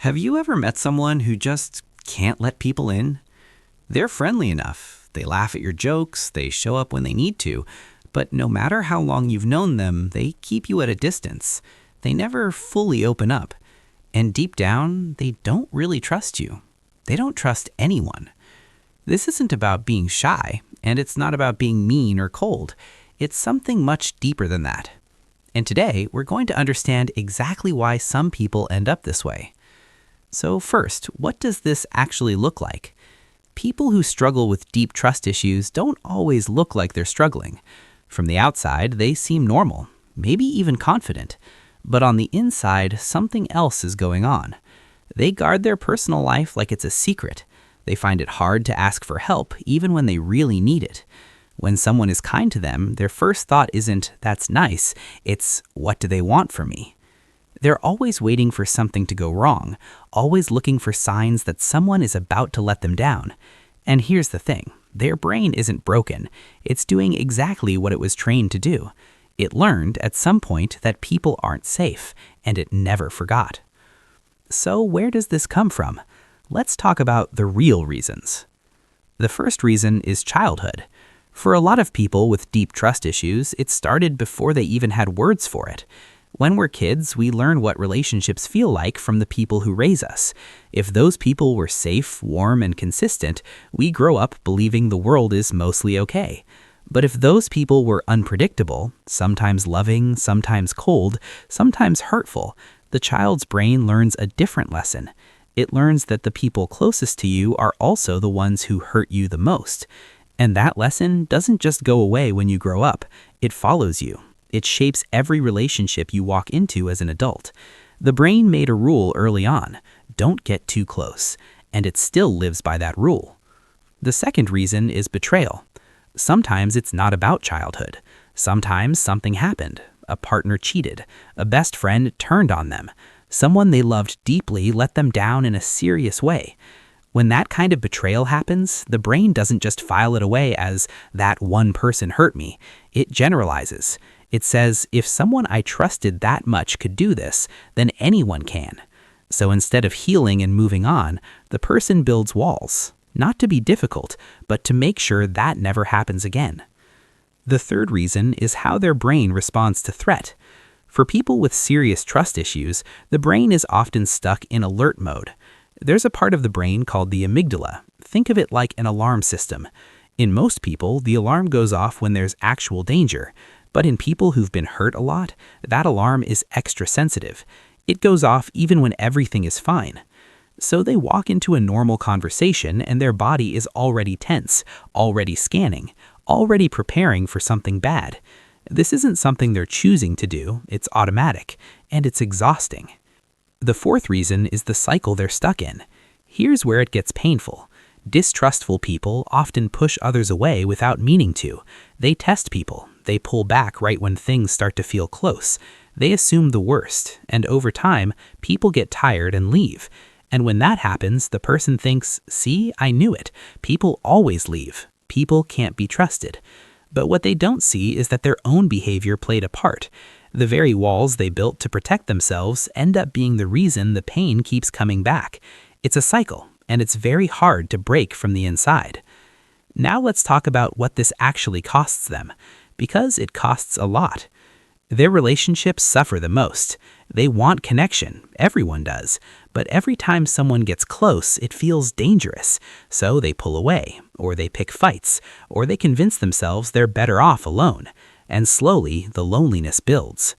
Have you ever met someone who just can't let people in? They're friendly enough. They laugh at your jokes, they show up when they need to, but no matter how long you've known them, they keep you at a distance. They never fully open up. And deep down, they don't really trust you. They don't trust anyone. This isn't about being shy, and it's not about being mean or cold. It's something much deeper than that. And today, we're going to understand exactly why some people end up this way. So first, what does this actually look like? People who struggle with deep trust issues don't always look like they're struggling. From the outside, they seem normal, maybe even confident. But on the inside, something else is going on. They guard their personal life like it's a secret. They find it hard to ask for help, even when they really need it. When someone is kind to them, their first thought isn't, "That's nice," it's, "What do they want from me?" They're always waiting for something to go wrong, always looking for signs that someone is about to let them down. And here's the thing, their brain isn't broken. It's doing exactly what it was trained to do. It learned at some point that people aren't safe, and it never forgot. So where does this come from? Let's talk about the real reasons. The first reason is childhood. For a lot of people with deep trust issues, it started before they even had words for it. When we're kids, we learn what relationships feel like from the people who raise us. If those people were safe, warm, and consistent, we grow up believing the world is mostly okay. But if those people were unpredictable, sometimes loving, sometimes cold, sometimes hurtful, the child's brain learns a different lesson. It learns that the people closest to you are also the ones who hurt you the most. And that lesson doesn't just go away when you grow up. It follows you. It shapes every relationship you walk into as an adult. The brain made a rule early on, don't get too close, and it still lives by that rule. The second reason is betrayal. Sometimes it's not about childhood. Sometimes something happened. A partner cheated. A best friend turned on them. Someone they loved deeply let them down in a serious way. When that kind of betrayal happens, the brain doesn't just file it away as, "That one person hurt me." It generalizes. It says, if someone I trusted that much could do this, then anyone can. So instead of healing and moving on, the person builds walls, not to be difficult, but to make sure that never happens again. The third reason is how their brain responds to threat. For people with serious trust issues, the brain is often stuck in alert mode. There's a part of the brain called the amygdala. Think of it like an alarm system. In most people, the alarm goes off when there's actual danger. But in people who've been hurt a lot, that alarm is extra sensitive. It goes off even when everything is fine. So they walk into a normal conversation and their body is already tense, already scanning, already preparing for something bad. This isn't something they're choosing to do, it's automatic, and it's exhausting. The fourth reason is the cycle they're stuck in. Here's where it gets painful. Distrustful people often push others away without meaning to. They test people. They pull back right when things start to feel close. They assume the worst, and over time, people get tired and leave. And when that happens, the person thinks, "See, I knew it. People always leave. People can't be trusted." But what they don't see is that their own behavior played a part. The very walls they built to protect themselves end up being the reason the pain keeps coming back. It's a cycle, and it's very hard to break from the inside. Now let's talk about what this actually costs them, because it costs a lot. Their relationships suffer the most. They want connection, everyone does, but every time someone gets close, it feels dangerous, so they pull away, or they pick fights, or they convince themselves they're better off alone, and slowly the loneliness builds.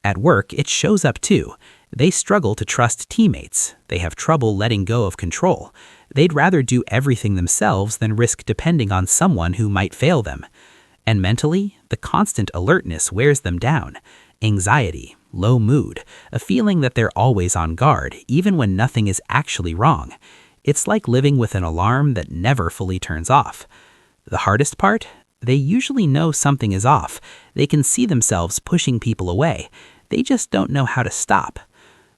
At work, it shows up too. They struggle to trust teammates. They have trouble letting go of control. They'd rather do everything themselves than risk depending on someone who might fail them. And mentally, the constant alertness wears them down. Anxiety, low mood, a feeling that they're always on guard, even when nothing is actually wrong. It's like living with an alarm that never fully turns off. The hardest part? They usually know something is off. They can see themselves pushing people away. They just don't know how to stop.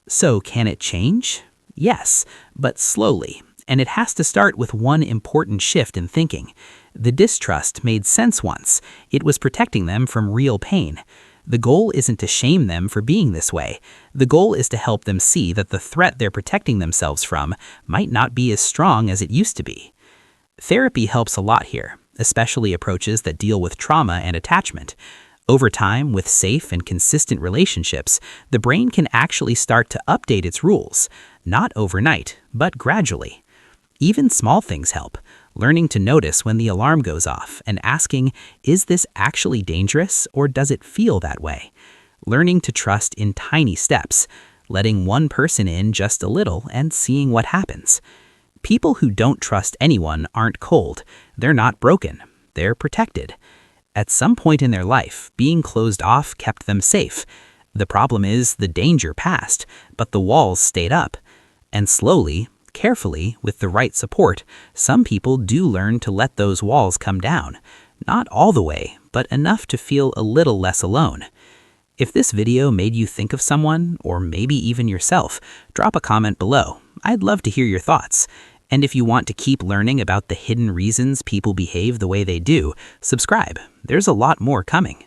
So can it change? Yes, but slowly. And it has to start with one important shift in thinking. The distrust made sense once. It was protecting them from real pain. The goal isn't to shame them for being this way. The goal is to help them see that the threat they're protecting themselves from might not be as strong as it used to be. Therapy helps a lot here, especially approaches that deal with trauma and attachment. Over time, with safe and consistent relationships, the brain can actually start to update its rules, not overnight, but gradually. Even small things help, learning to notice when the alarm goes off and asking, is this actually dangerous or does it feel that way? Learning to trust in tiny steps, letting one person in just a little and seeing what happens. People who don't trust anyone aren't cold, they're not broken, they're protected. At some point in their life, being closed off kept them safe. The problem is the danger passed, but the walls stayed up. And slowly, carefully, with the right support, some people do learn to let those walls come down. Not all the way, but enough to feel a little less alone. If this video made you think of someone, or maybe even yourself, drop a comment below. I'd love to hear your thoughts. And if you want to keep learning about the hidden reasons people behave the way they do, subscribe. There's a lot more coming.